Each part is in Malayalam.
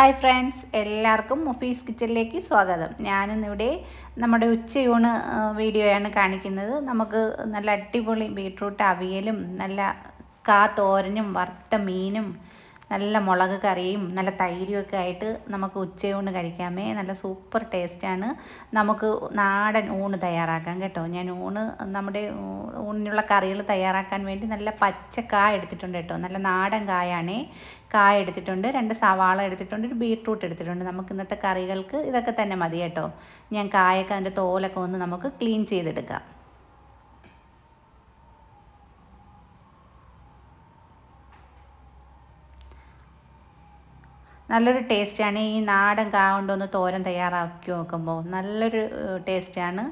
ഹായ് ഫ്രണ്ട്സ്, എല്ലാവർക്കും മുഫീസ് കിച്ചണിലേക്ക് സ്വാഗതം. ഞാനിന്നിവിടെ നമ്മുടെ ഉച്ചയൂണ് വീഡിയോയാണ് കാണിക്കുന്നത്. നമുക്ക് നല്ല അടിപൊളി ബീട്രൂട്ട് അവിയലും നല്ല തോരനും വറുത്ത മീനും നല്ല മുളക് കറിയും നല്ല തൈരുമൊക്കെ ആയിട്ട് നമുക്ക് ഉച്ചയൂണ് കഴിക്കാമേ. നല്ല സൂപ്പർ ടേസ്റ്റാണ്. നമുക്ക് നാടൻ ഊണ് തയ്യാറാക്കാം കേട്ടോ. ഞാൻ നമ്മുടെ ഊണിനുള്ള കറികൾ തയ്യാറാക്കാൻ വേണ്ടി നല്ല പച്ചക്കായ എടുത്തിട്ടുണ്ട് കേട്ടോ. നല്ല നാടൻ കായാണേ. കായ എടുത്തിട്ടുണ്ട്, 2 സവാള എടുത്തിട്ടുണ്ട്, ഒരു ബീട്രൂട്ട് എടുത്തിട്ടുണ്ട്. നമുക്ക് ഇന്നത്തെ കറികൾക്ക് ഇതൊക്കെ തന്നെ മതി കേട്ടോ. ഞാൻ കായൊക്കെ അതിൻ്റെ തോലൊക്കെ ഒന്ന് നമുക്ക് ക്ലീൻ ചെയ്തെടുക്കാം. നല്ലൊരു ടേസ്റ്റാണ് ഈ നാടൻ കാ കൊണ്ടൊന്ന് തോരൻ തയ്യാറാക്കി നോക്കുമ്പോൾ. നല്ലൊരു ടേസ്റ്റാണ്.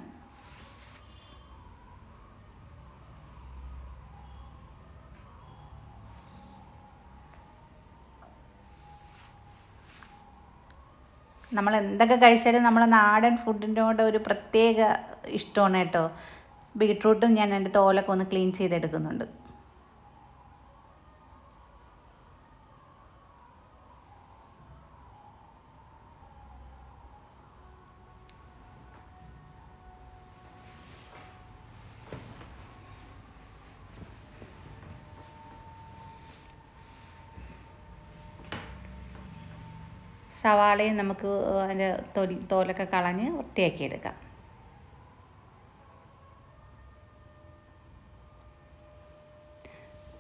നമ്മൾ എന്തൊക്കെ കഴിച്ചാലും നമ്മളെ നാടൻ ഫുഡിൻ്റെ ഒരു പ്രത്യേക ഇഷ്ടമാണ് കേട്ടോ. ബീട്രൂട്ടും ഞാൻ എൻ്റെ തോലൊക്കെ ഒന്ന് ക്ലീൻ ചെയ്തെടുക്കുന്നുണ്ട്. സവാളയും നമുക്ക് അതിൻ്റെ തോലൊക്കെ കളഞ്ഞ് വൃത്തിയാക്കിയെടുക്കാം.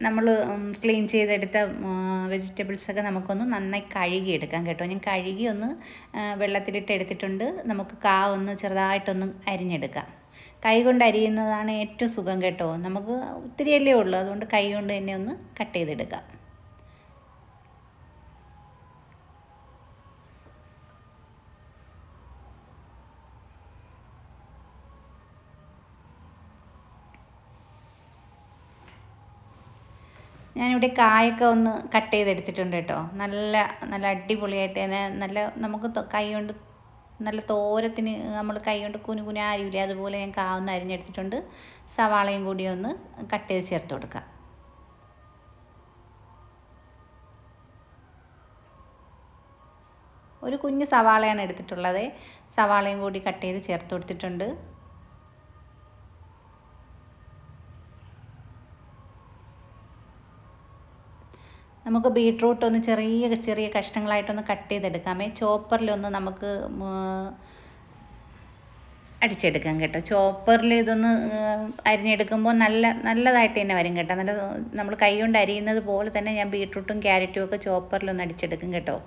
നമ്മൾ ക്ലീൻ ചെയ്തെടുത്ത വെജിറ്റബിൾസൊക്കെ നമുക്കൊന്ന് നന്നായി കഴുകിയെടുക്കാം കേട്ടോ. ഞാൻ കഴുകി ഒന്ന് വെള്ളത്തിലിട്ട് എടുത്തിട്ടുണ്ട്. നമുക്ക് ഒന്ന് ചെറുതായിട്ടൊന്ന് അരിഞ്ഞെടുക്കാം. കൈ കൊണ്ട് അരിയുന്നതാണ് ഏറ്റവും സുഖം കേട്ടോ. നമുക്ക് ഒത്തിരിയല്ലേ ഉള്ളൂ, അതുകൊണ്ട് കൈ കൊണ്ട് തന്നെ ഒന്ന് കട്ട് ചെയ്തെടുക്കാം. ഞാനിവിടെ കായൊക്കെ ഒന്ന് കട്ട് ചെയ്തെടുത്തിട്ടുണ്ട് കേട്ടോ. നല്ല നല്ല അടിപൊളിയായിട്ട് തന്നെ നമുക്ക് കൈ കൊണ്ട് നല്ല തോരത്തിന് നമ്മൾ കൈ കൊണ്ട് കുനുകുനാരില്ലേ, അതുപോലെ ഞാൻ ഒന്ന് അരിഞ്ഞെടുത്തിട്ടുണ്ട്. സവാളയും കൂടി ഒന്ന് കട്ട് ചെയ്ത് ചേർത്ത് കൊടുക്കാം. ഒരു കുഞ്ഞ് സവാളയാണ് എടുത്തിട്ടുള്ളത്. സവാളയും കൂടി കട്ട് ചെയ്ത് ചേർത്ത് കൊടുത്തിട്ടുണ്ട്. നമുക്ക് ബീട്രൂട്ട് ഒന്ന് ചെറിയ ചെറിയ കഷ്ണങ്ങളായിട്ടൊന്ന് കട്ട് ചെയ്തെടുക്കാമേ. ചോപ്പറിലൊന്ന് നമുക്ക് അടിച്ചെടുക്കാം കേട്ടോ. ചോപ്പറിൽ ഇതൊന്ന് അരിഞ്ഞെടുക്കുമ്പോൾ നല്ലതായിട്ട് തന്നെ വരും കേട്ടോ. നമ്മൾ കൈ കൊണ്ട് അരിയുന്നത് പോലെ തന്നെ ഞാൻ ബീട്രൂട്ടും ക്യാരറ്റും ഒക്കെ ചോപ്പറിലൊന്ന് അടിച്ചെടുക്കും കേട്ടോ.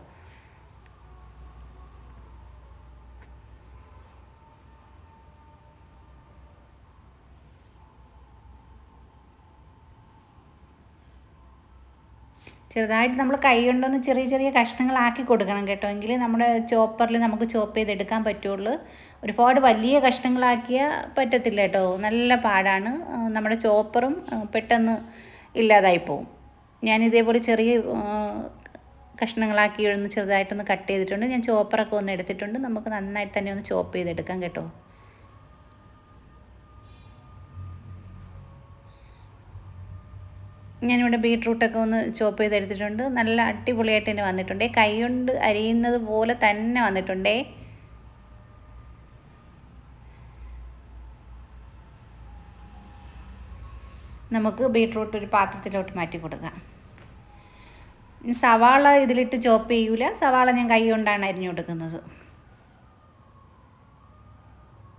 ചെറുതായിട്ട് നമ്മൾ കൈ കൊണ്ടൊന്ന് ചെറിയ ചെറിയ കഷ്ണങ്ങളാക്കി കൊടുക്കണം കേട്ടോ. എങ്കിൽ നമ്മുടെ ചോപ്പറിൽ നമുക്ക് ചോപ്പ് ചെയ്തെടുക്കാൻ പറ്റുള്ളൂ. ഒരുപാട് വലിയ കഷ്ണങ്ങളാക്കിയാൽ പറ്റത്തില്ല കേട്ടോ. നല്ല പാടാണ്. നമ്മുടെ ചോപ്പറും പെട്ടെന്ന് ഇല്ലാതായി പോവും. ഞാനിതേപോലെ ചെറിയ കഷ്ണങ്ങളാക്കി ഒന്ന് ചെറുതായിട്ടൊന്ന് കട്ട് ചെയ്തിട്ടുണ്ട്. ഞാൻ ചോപ്പറൊക്കെ ഒന്ന് എടുത്തിട്ടുണ്ട്. നമുക്ക് നന്നായിട്ട് തന്നെ ഒന്ന് ചോപ്പ് ചെയ്തെടുക്കാം കേട്ടോ. ഞാനിവിടെ ബീട്രൂട്ടൊക്കെ ഒന്ന് ചോപ്പ് ചെയ്തെടുത്തിട്ടുണ്ട്. നല്ല അടിപൊളിയായിട്ട് തന്നെ വന്നിട്ടുണ്ടേ. കൈ കൊണ്ട് അരിയുന്നത് പോലെ തന്നെ വന്നിട്ടുണ്ടേ. നമുക്ക് ബീട്രൂട്ട് ഒരു പാത്രത്തിലോട്ട് മാറ്റി കൊടുക്കാം. സവാള ഇതിലിട്ട് ചോപ്പ് ചെയ്യൂല. സവാള ഞാൻ കൈ കൊണ്ടാണ് അരിഞ്ഞു കൊടുക്കുന്നത്.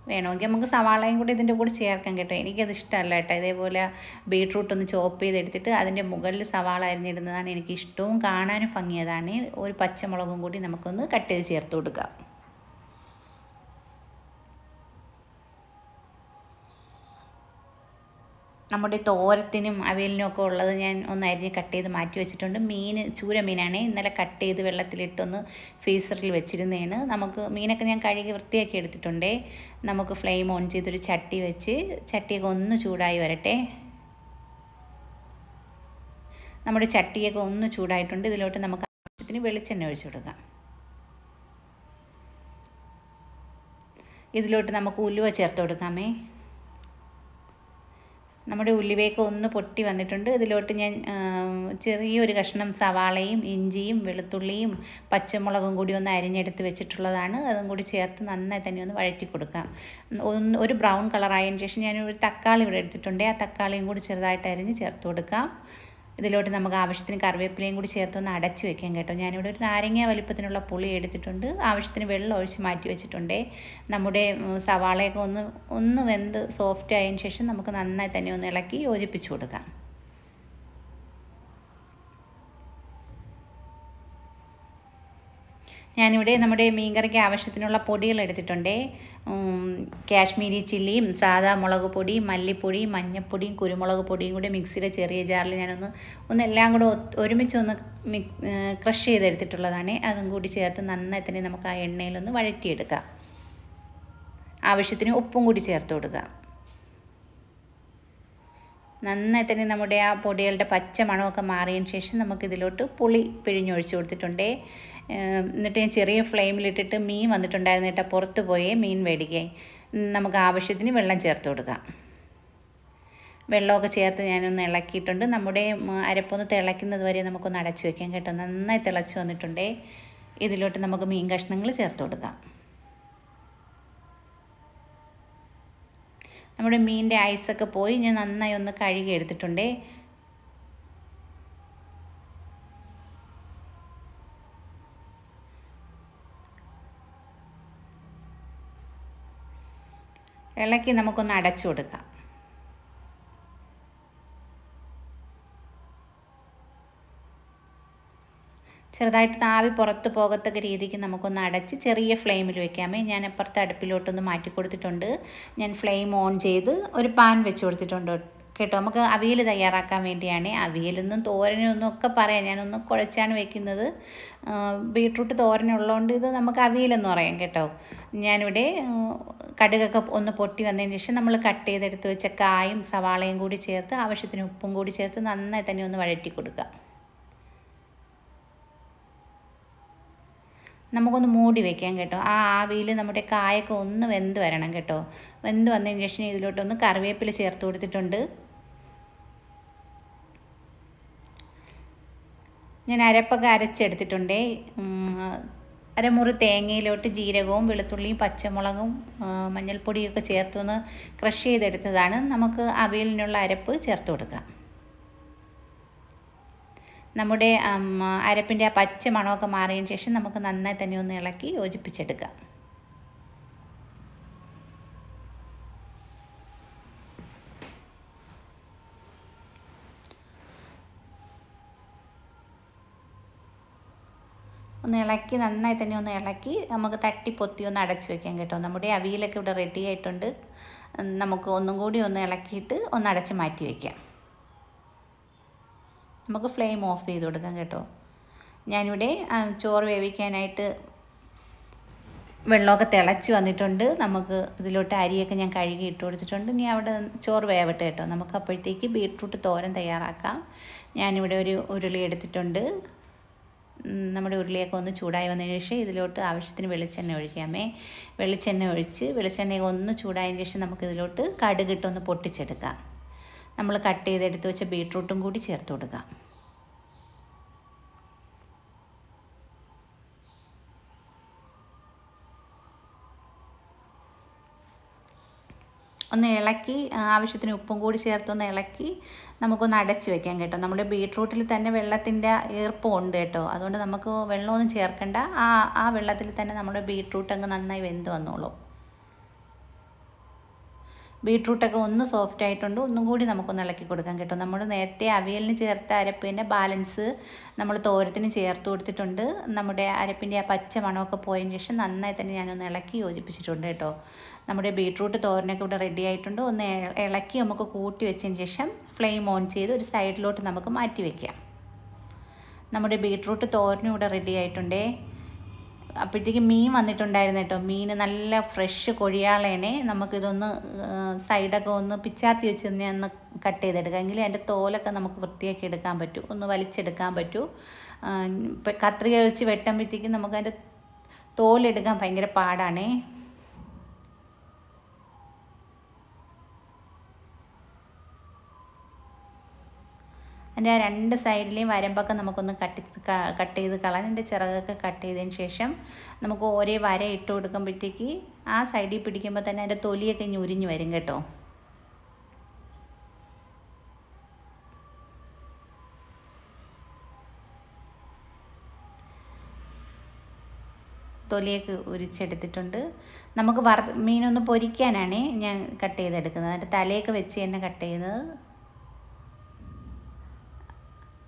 വേണമെങ്കിൽ നമുക്ക് സവാളയും കൂടി ഇതിൻ്റെ കൂടെ ചേർക്കാം കേട്ടോ. എനിക്കത് ഇഷ്ടമല്ല കേട്ടോ. ഇതേപോലെ ബീട്രൂട്ട് ഒന്ന് ചോപ്പ് ചെയ്തെടുത്തിട്ട് അതിൻ്റെ മുകളിൽ സവാള അരിഞ്ഞിടുന്നതാണ് എനിക്കിഷ്ടവും കാണാനും ഭംഗിയതാണ്. ഒരു പച്ചമുളകും കൂടി നമുക്കൊന്ന് കട്ട് ചെയ്ത് ചേർത്ത് കൊടുക്കാം. നമ്മുടെ തോരത്തിനും അവിയലിനും ഒക്കെ ഉള്ളത് ഞാൻ ഒന്ന് അരിഞ്ഞ് കട്ട് ചെയ്ത് മാറ്റി വെച്ചിട്ടുണ്ട്. ചൂര മീനാണ്. ഇന്നലെ കട്ട് ചെയ്ത് വെള്ളത്തിലിട്ടൊന്ന് ഫ്രീസറിൽ വെച്ചിരുന്നതാണ്. നമുക്ക് മീനൊക്കെ ഞാൻ കഴുകി വൃത്തിയാക്കി എടുത്തിട്ടുണ്ടേ. നമുക്ക് ഫ്ലെയിം ഓൺ ചെയ്തൊരു ചട്ടി വെച്ച് ചട്ടിയൊക്കെ ഒന്ന് ചൂടായി വരട്ടെ. നമ്മുടെ ചട്ടിയൊക്കെ ഒന്ന് ചൂടായിട്ടുണ്ട്. ഇതിലോട്ട് നമുക്ക് ആവശ്യത്തിന് വെളിച്ചെണ്ണ ഒഴിച്ചു കൊടുക്കാം. ഇതിലോട്ട് നമുക്ക് ഉലുവ ചേർത്ത് കൊടുക്കാമേ. നമ്മുടെ ഉള്ളിവേക്ക് ഒന്ന് പൊട്ടി വന്നിട്ടുണ്ട്. ഇതിലോട്ട് ഞാൻ ചെറിയൊരു കഷ്ണം സവാളയും ഇഞ്ചിയും വെളുത്തുള്ളിയും പച്ചമുളകും കൂടി ഒന്ന് അരിഞ്ഞെടുത്ത് വെച്ചിട്ടുള്ളതാണ്. അതും കൂടി ചേർത്ത് നന്നായി തന്നെ ഒന്ന് വഴറ്റി കൊടുക്കാം. ഒരു ബ്രൗൺ കളറായതിന് ശേഷം ഞാനൊരു തക്കാളി ഇവിടെ എടുത്തിട്ടുണ്ട്. ആ തക്കാളിയും കൂടി ചെറുതായിട്ട് അരിഞ്ഞ് ചേർത്ത് കൊടുക്കാം. ഇതിലോട്ട് നമുക്ക് ആവശ്യത്തിന് കറിവേപ്പിലയും കൂടി ചേർത്തൊന്ന് അടച്ച് വെക്കാം കേട്ടോ. ഞാനിവിടെ ഒരു നാരങ്ങ വലിപ്പത്തിനുള്ള പുളി എടുത്തിട്ടുണ്ട്. ആവശ്യത്തിന് വെള്ളം ഒഴിച്ച് മാറ്റി വെച്ചിട്ടുണ്ട്. നമ്മുടെ സവാളയൊക്കെ ഒന്ന് വെന്ത് സോഫ്റ്റ് ആയതിന് ശേഷം നമുക്ക് നന്നായി തന്നെ ഒന്ന് ഇളക്കി യോജിപ്പിച്ച് കൊടുക്കാം. ഞാനിവിടെ നമ്മുടെ മീൻകറിക്ക് ആവശ്യത്തിനുള്ള പൊടികൾ എടുത്തിട്ടുണ്ട്. കാശ്മീരി ചില്ലിയും സാദാ മുളക് പൊടി, മല്ലിപ്പൊടി, മഞ്ഞൾപ്പൊടിയും കുരുമുളക് പൊടിയും കൂടി മിക്സിയുടെ ചെറിയ ജാറിൽ ഞാനൊന്ന് എല്ലാം കൂടെ ഒരുമിച്ചൊന്ന് ക്രഷ് ചെയ്തെടുത്തിട്ടുള്ളതാണ്. അതും കൂടി ചേർത്ത് നന്നായി തന്നെ നമുക്ക് ആ എണ്ണയിലൊന്ന് വഴറ്റിയെടുക്കാം. ആവശ്യത്തിന് ഉപ്പും കൂടി ചേർത്ത് കൊടുക്കാം. നന്നായി തന്നെ നമ്മുടെ ആ പൊടികളുടെ പച്ച മണമൊക്കെ മാറിയതിന് ശേഷം നമുക്കിതിലോട്ട് പുളി പിഴിഞ്ഞൊഴിച്ച് കൊടുത്തിട്ടുണ്ട്. എന്നിട്ട് ഞാൻ ചെറിയ ഫ്ലെയിമിലിട്ടിട്ട് മീൻ വന്നിട്ടുണ്ടായിരുന്നു കേട്ടോ. പുറത്ത് പോയേ മീൻ മേടിക്കാൻ. നമുക്ക് ആവശ്യത്തിന് വെള്ളം ചേർത്ത് കൊടുക്കാം. വെള്ളമൊക്കെ ചേർത്ത് ഞാനൊന്ന് ഇളക്കിയിട്ടുണ്ട്. നമ്മുടെ അരപ്പൊന്ന് തിളയ്ക്കുന്നത് വരെ നമുക്കൊന്ന് അടച്ച് വയ്ക്കാം കേട്ടോ. നന്നായി തിളച്ച് വന്നിട്ടുണ്ട്. ഇതിലോട്ട് നമുക്ക് മീൻ കഷ്ണങ്ങൾ ചേർത്ത് കൊടുക്കാം. നമ്മുടെ മീനിൻ്റെ ഐസൊക്കെ പോയി ഞാൻ നന്നായി ഒന്ന് കഴുകി എടുത്തിട്ടുണ്ട്. ഇളക്കി നമുക്കൊന്ന് അടച്ചു കൊടുക്കാം. ചെറുതായിട്ട് ആവി പുറത്ത് പോകത്തക്ക രീതിക്ക് നമുക്കൊന്ന് അടച്ച് ചെറിയ ഫ്ലെയിമിൽ വെക്കാമേ. ഞാൻ അപ്പുറത്തെ അടുപ്പിലോട്ടൊന്ന് മാറ്റി കൊടുത്തിട്ടുണ്ട്. ഞാൻ ഫ്ലെയിം ഓൺ ചെയ്ത് ഒരു പാൻ വെച്ച് കൊടുത്തിട്ടുണ്ട് കേട്ടോ. നമുക്ക് അവിയൽ തയ്യാറാക്കാൻ വേണ്ടിയാണ്. അവിയലെന്നും തോരനൊന്നും ഒക്കെ പറയാം. ഞാനൊന്ന് കുഴച്ചാണ് വെക്കുന്നത്. ബീട്രൂട്ട് തോരനുള്ളതുകൊണ്ട് ഇത് നമുക്ക് അവിയലെന്ന് പറയാം കേട്ടോ. ഞാനിവിടെ കടുകൊക്കെ ഒന്ന് പൊട്ടി വന്നതിന് ശേഷം നമ്മൾ കട്ട് ചെയ്തെടുത്ത് വെച്ച കായും സവാളയും കൂടി ചേർത്ത് ആവശ്യത്തിന് ഉപ്പും കൂടി ചേർത്ത് നന്നായി തന്നെ ഒന്ന് വഴറ്റി കൊടുക്കുക. നമുക്കൊന്ന് മൂടി വയ്ക്കാം കേട്ടോ. ആ ആവിയിൽ നമ്മുടെ കായൊക്കെ ഒന്ന് വെന്ത് വരണം കേട്ടോ. വെന്ത് വന്നതിന് ശേഷം ഇതിലോട്ടൊന്ന് കറിവേപ്പില ചേർത്ത് കൊടുത്തിട്ടുണ്ട്. ഞാൻ അരപ്പൊക്കെ അരച്ചെടുത്തിട്ടുണ്ട്. അരമുറി തേങ്ങയിലോട്ട് ജീരകവും വെളുത്തുള്ളിയും പച്ചമുളകും മഞ്ഞൾപ്പൊടിയൊക്കെ ചേർത്തൊന്ന് ക്രഷ് ചെയ്തെടുത്തതാണ്. നമുക്ക് അവിയലിനുള്ള അരപ്പ് ചേർത്ത് കൊടുക്കാം. നമ്മുടെ അരപ്പിൻ്റെ ആ പച്ച മണമൊക്കെ മാറിയതിന് ശേഷം നമുക്ക് നന്നായി തന്നെ ഒന്ന് ഇളക്കി യോജിപ്പിച്ചെടുക്കാം. ഒന്ന് ഇളക്കി നന്നായി തന്നെ ഒന്ന് ഇളക്കി നമുക്ക് തട്ടിപ്പൊത്തി ഒന്ന് അടച്ച് വയ്ക്കാം കേട്ടോ. നമ്മുടെ അവിയലൊക്കെ ഇവിടെ റെഡി ആയിട്ടുണ്ട്. നമുക്ക് ഒന്നും കൂടി ഒന്ന് ഇളക്കിയിട്ട് ഒന്ന് അടച്ച് മാറ്റി വയ്ക്കാം. നമുക്ക് ഫ്ലെയിം ഓഫ് ചെയ്ത് കൊടുക്കാം കേട്ടോ. ഞാനിവിടെ ചോറ് വേവിക്കാനായിട്ട് വെള്ളമൊക്കെ തിളച്ച് വന്നിട്ടുണ്ട്. നമുക്ക് ഇതിലോട്ട് അരിയൊക്കെ ഞാൻ കഴുകി ഇട്ട് കൊടുത്തിട്ടുണ്ട്. ഇനി അവിടെ ചോറ് വേവട്ടെ കേട്ടോ. നമുക്ക് അപ്പോഴത്തേക്ക് ബീട്രൂട്ട് തോരൻ തയ്യാറാക്കാം. ഞാനിവിടെ ഒരു ഉരുളി എടുത്തിട്ടുണ്ട്. നമ്മുടെ ഉരുളിയൊക്കെ ഒന്ന് ചൂടായി വന്നതിന് ശേഷം ഇതിലോട്ട് ആവശ്യത്തിന് വെളിച്ചെണ്ണ ഒഴിക്കാമേ. വെളിച്ചെണ്ണ ഒഴിച്ച് വെളിച്ചെണ്ണയൊക്കെ ഒന്ന് ചൂടായതിന് ശേഷം നമുക്കിതിലോട്ട് കടുകിട്ടൊന്ന് പൊട്ടിച്ചെടുക്കാം. നമ്മൾ കട്ട് ചെയ്തെടുത്ത് വെച്ച ബീട്രൂട്ടും കൂടി ചേർത്ത് കൊടുക്കാം. ഒന്ന് ഇളക്കി ആവശ്യത്തിന് ഉപ്പും കൂടി ചേർത്തൊന്ന് ഇളക്കി നമുക്കൊന്ന് അടച്ച് വെക്കാം കേട്ടോ. നമ്മുടെ ബീട്രൂട്ടിൽ തന്നെ വെള്ളത്തിൻ്റെ ഈർപ്പം ഉണ്ട് കേട്ടോ. അതുകൊണ്ട് നമുക്ക് വെള്ളമൊന്നും ചേർക്കണ്ട. ആ വെള്ളത്തിൽ തന്നെ നമ്മുടെ ബീട്രൂട്ട് അങ്ങ് നന്നായി വെന്ത് വന്നോളൂ. ബീട്രൂട്ടൊക്കെ ഒന്ന് സോഫ്റ്റ് ആയിട്ടുണ്ട്. ഒന്നും കൂടി നമുക്കൊന്ന് ഇളക്കി കൊടുക്കാം കേട്ടോ. നമ്മൾ നേരത്തെ അവിയലിന് ചേർത്ത അരപ്പിൻ്റെ ബാലൻസ് നമ്മൾ തോരത്തിന് ചേർത്ത് കൊടുത്തിട്ടുണ്ട്. നമ്മുടെ അരപ്പിൻ്റെ ആ പച്ച മണമൊക്കെ പോയതിന് ശേഷം നന്നായി തന്നെ ഞാനൊന്ന് ഇളക്കി യോജിപ്പിച്ചിട്ടുണ്ട് കേട്ടോ. നമ്മുടെ ബീട്രൂട്ട് തോരനൊക്കെ ഇവിടെ റെഡി ആയിട്ടുണ്ട്. ഒന്ന് ഇളക്കി നമുക്ക് കൂട്ടി വെച്ചതിന് ശേഷം ഫ്ലെയിം ഓൺ ചെയ്ത് ഒരു സൈഡിലോട്ട് നമുക്ക് മാറ്റി വയ്ക്കാം. നമ്മുടെ ബീട്രൂട്ട് തോരനും ഇവിടെ റെഡി ആയിട്ടുണ്ടേ. അപ്പോഴത്തേക്ക് മീൻ വന്നിട്ടുണ്ടായിരുന്നു കേട്ടോ. മീൻ നല്ല ഫ്രഷ് കൊഴിയാളേനെ. നമുക്കിതൊന്ന് സൈഡൊക്കെ ഒന്ന് പിച്ചാത്തി വെച്ച് തന്നെ ഒന്ന് കട്ട് ചെയ്തെടുക്കാം. എങ്കിലും അതിൻ്റെ തോലൊക്കെ നമുക്ക് വൃത്തിയാക്കി എടുക്കാൻ പറ്റും, ഒന്ന് വലിച്ചെടുക്കാൻ പറ്റും. ഇപ്പം കത്രിക വെച്ച് വെട്ടുമ്പോഴത്തേക്കും നമുക്കതിൻ്റെ തോലെടുക്കാൻ ഭയങ്കര പാടാണേ. അതിൻ്റെ ആ 2 സൈഡിലെയും വരമ്പൊക്കെ നമുക്കൊന്ന് കട്ട് ചെയ്ത് കളയാൻ. അതിൻ്റെ ചിറകൊക്കെ കട്ട് ചെയ്തതിന് ശേഷം നമുക്ക് ഓരോ വര ഇട്ട് കൊടുക്കുമ്പോഴത്തേക്ക് ആ സൈഡിൽ പിടിക്കുമ്പോൾ തന്നെ അതിൻ്റെ തൊലിയൊക്കെ ഞുരിഞ്ഞ് വരും കേട്ടോ. തൊലിയൊക്കെ ഉരിച്ചെടുത്തിട്ടുണ്ട്. നമുക്ക് മീനൊന്ന് പൊരിക്കാനാണ് ഞാൻ കട്ട് ചെയ്തെടുക്കുന്നത്. അതിൻ്റെ തലയൊക്കെ വെച്ച് തന്നെ കട്ട് ചെയ്തത്.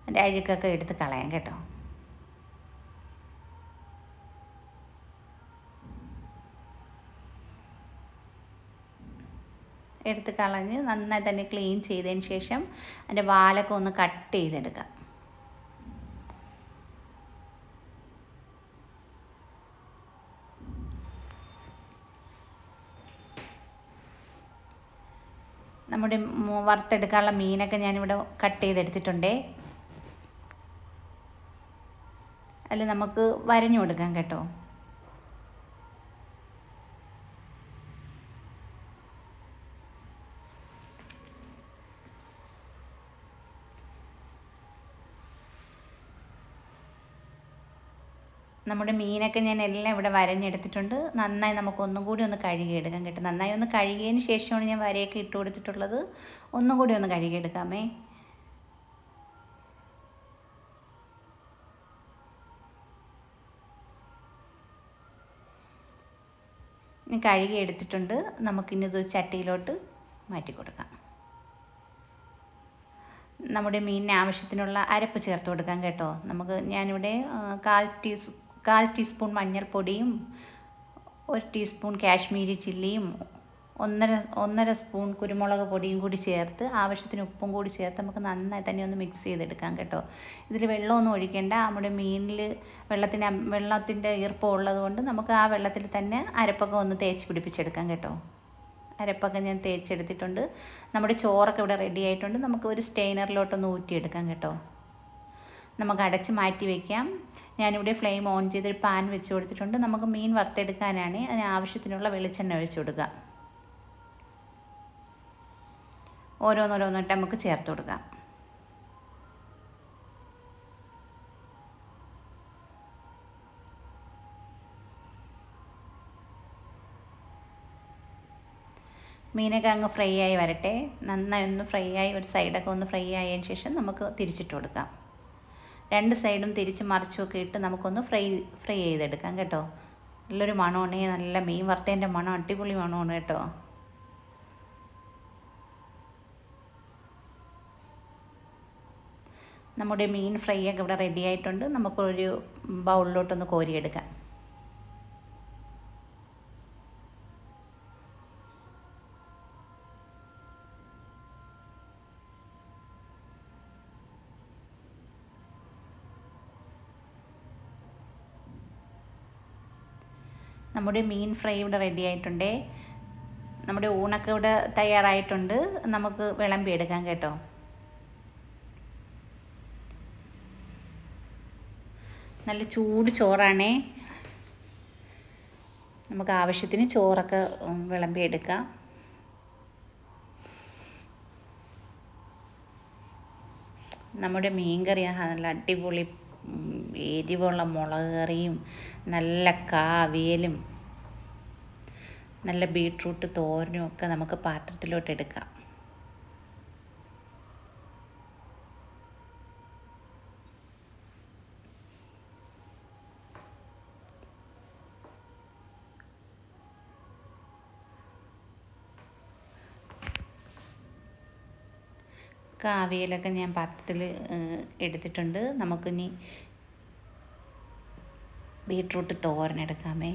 അതിൻ്റെ അഴുക്കൊക്കെ എടുത്ത് കളയാം കേട്ടോ. എടുത്ത് കളഞ്ഞ് നന്നായി തന്നെ ക്ലീൻ ചെയ്തതിന് ശേഷം അതിൻ്റെ വാലൊക്കെ ഒന്ന് കട്ട് ചെയ്തെടുക്കാം. നമ്മുടെ വറുത്തെടുക്കാനുള്ള മീനൊക്കെ ഞാനിവിടെ കട്ട് ചെയ്തെടുത്തിട്ടുണ്ടേ. അതിൽ നമുക്ക് വരഞ്ഞു കൊടുക്കാം കേട്ടോ. നമ്മുടെ മീനൊക്കെ ഞാൻ എല്ലാം ഇവിടെ വരഞ്ഞെടുത്തിട്ടുണ്ട്. നന്നായി നമുക്കൊന്നും കൂടി ഒന്ന് കഴുകിയെടുക്കാം കേട്ടോ. നന്നായി ഒന്ന് കഴുകിയതിന് ശേഷമാണ് ഞാൻ വരയൊക്കെ ഇട്ട് കൊടുത്തിട്ടുള്ളത്. ഒന്നും കൂടി ഒന്ന് കഴുകിയെടുക്കാമേ. ഇനി കഴുകിയെടുത്തിട്ടുണ്ട്. നമുക്കിനിത് ചട്ടിയിലോട്ട് മാറ്റി കൊടുക്കാം. നമ്മുടെ മീനിന് ആവശ്യത്തിനുള്ള അരപ്പ് ചേർത്ത് കൊടുക്കാം കേട്ടോ. ഞാനിവിടെ 1/4 ടീസ്പൂൺ മഞ്ഞൾപ്പൊടിയും 1 ടീസ്പൂൺ കാശ്മീരി ചില്ലിയും 1.5 സ്പൂൺ കുരുമുളക് പൊടിയും കൂടി ചേർത്ത് ആവശ്യത്തിന് ഉപ്പും കൂടി ചേർത്ത് നമുക്ക് നന്നായി തന്നെ ഒന്ന് മിക്സ് ചെയ്തെടുക്കാം കേട്ടോ. ഇതിൽ വെള്ളമൊന്നും ഒഴിക്കേണ്ട. നമ്മുടെ മീനിൽ വെള്ളത്തിൻ്റെ ഈർപ്പം ഉള്ളതുകൊണ്ട് നമുക്ക് ആ വെള്ളത്തിൽ തന്നെ അരപ്പൊക്കെ ഒന്ന് തേച്ച് പിടിപ്പിച്ചെടുക്കാം കേട്ടോ. അരപ്പൊക്കെ ഞാൻ തേച്ചെടുത്തിട്ടുണ്ട്. നമ്മുടെ ചോറൊക്കെ ഇവിടെ റെഡി ആയിട്ടുണ്ട്. നമുക്ക് ഒരു സ്റ്റെയിനറിലോട്ടൊന്ന് ഊറ്റിയെടുക്കാം കേട്ടോ. നമുക്ക് അടച്ച് മാറ്റി വയ്ക്കാം. ഞാനിവിടെ ഫ്ലെയിം ഓൺ ചെയ്തൊരു പാൻ വെച്ച് കൊടുത്തിട്ടുണ്ട്. നമുക്ക് മീൻ വറുത്തെടുക്കാനാണ്. അതിന് ആവശ്യത്തിനുള്ള വെളിച്ചെണ്ണ ഒഴിച്ച് കൊടുക്കാം. ഓരോന്നോരോന്നിട്ട് നമുക്ക് ചേർത്ത് കൊടുക്കാം. മീനൊക്കെ അങ്ങ് ഫ്രൈ ആയി വരട്ടെ. നന്നായി ഒന്ന് ഫ്രൈ ആയി ഒരു സൈഡൊക്കെ ഒന്ന് ഫ്രൈ ആയതിന് ശേഷം നമുക്ക് തിരിച്ചിട്ട് കൊടുക്കാം. 2 സൈഡും തിരിച്ച് മറിച്ചുമൊക്കെ ഇട്ട് നമുക്കൊന്ന് ഫ്രൈ ചെയ്തെടുക്കാം കേട്ടോ. നല്ലൊരു മണമാണ്. നല്ല മീൻ വറുത്തതിൻ്റെ മണം അടിപൊളി മണമാണ് കേട്ടോ. നമ്മുടെ മീൻ ഫ്രൈ ഒക്കെ ഇവിടെ റെഡി ആയിട്ടുണ്ട്. നമുക്കൊരു ബൗളിലോട്ടൊന്ന് കോരിയെടുക്കാം. നമ്മുടെ മീൻ ഫ്രൈ ഇവിടെ റെഡി ആയിട്ടുണ്ട്. നമ്മുടെ ഊണൊക്കെ ഇവിടെ തയ്യാറായിട്ടുണ്ട്. നമുക്ക് വിളമ്പി എടുക്കാം കേട്ടോ. നല്ല ചൂട് ചോറാണേ. നമുക്ക് ആവശ്യത്തിന് ചോറൊക്കെ വിളമ്പി എടുക്കാം. നമ്മുടെ മീൻ കറി നല്ല അടിപൊളി എരിവുള്ള മുളക് കറിയും നല്ല അവിയലും നല്ല ബീട്രൂട്ട് തോരനും ഒക്കെ നമുക്ക് പാത്രത്തിലോട്ട് എടുക്കാം. അവിയലൊക്കെ ഞാൻ പാത്രത്തിൽ എടുത്തിട്ടുണ്ട്. നമുക്കിനി ബീട്രൂട്ട് തോരൻ എടുക്കാമേ.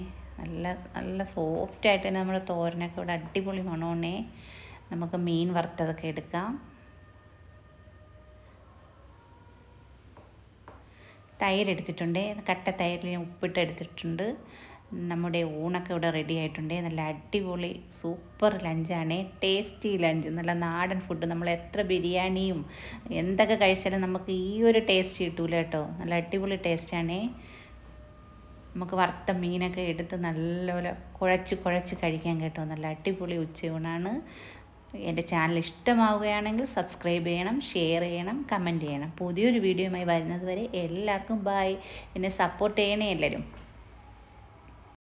നല്ല സോഫ്റ്റായിട്ട് തന്നെ നമ്മുടെ തോരനൊക്കെ ഇവിടെ അടിപൊളി മണമാണ്. നമുക്ക് മീൻ വറുത്തതൊക്കെ എടുക്കാം. തൈര് എടുത്തിട്ടുണ്ട്. കട്ട തൈരിൽ ഉപ്പിട്ട് എടുത്തിട്ടുണ്ട്. നമ്മുടെ ഊണൊക്കെ ഇവിടെ റെഡി ആയിട്ടുണ്ട്. നല്ല അടിപൊളി സൂപ്പർ ലഞ്ചാണ്. Tasty lunch. നല്ല നാടൻ ഫുഡ്. നമ്മൾ എത്ര ബിരിയാണിയും എന്തൊക്കെ കഴിച്ചാലും നമുക്ക് ഈ ഒരു ടേസ്റ്റ് കിട്ടൂല കേട്ടോ. നല്ല അടിപൊളി ടേസ്റ്റാണ്. നമുക്ക് വറുത്ത മീനൊക്കെ എടുത്ത് നല്ലപോലെ കുഴച്ച് കഴിക്കാൻ കേട്ടോ. നല്ല അടിപൊളി ഉച്ചയൂണാണ്. എൻ്റെ ചാനൽ ഇഷ്ടമാവുകയാണെങ്കിൽ സബ്സ്ക്രൈബ് ചെയ്യണം, ഷെയർ ചെയ്യണം, കമൻറ്റ് ചെയ്യണം. പുതിയൊരു വീഡിയോയുമായി വരുന്നത് വരെ എല്ലാവർക്കും ബൈ. എന്നെ സപ്പോർട്ട് ചെയ്യണേ എല്ലാവരും.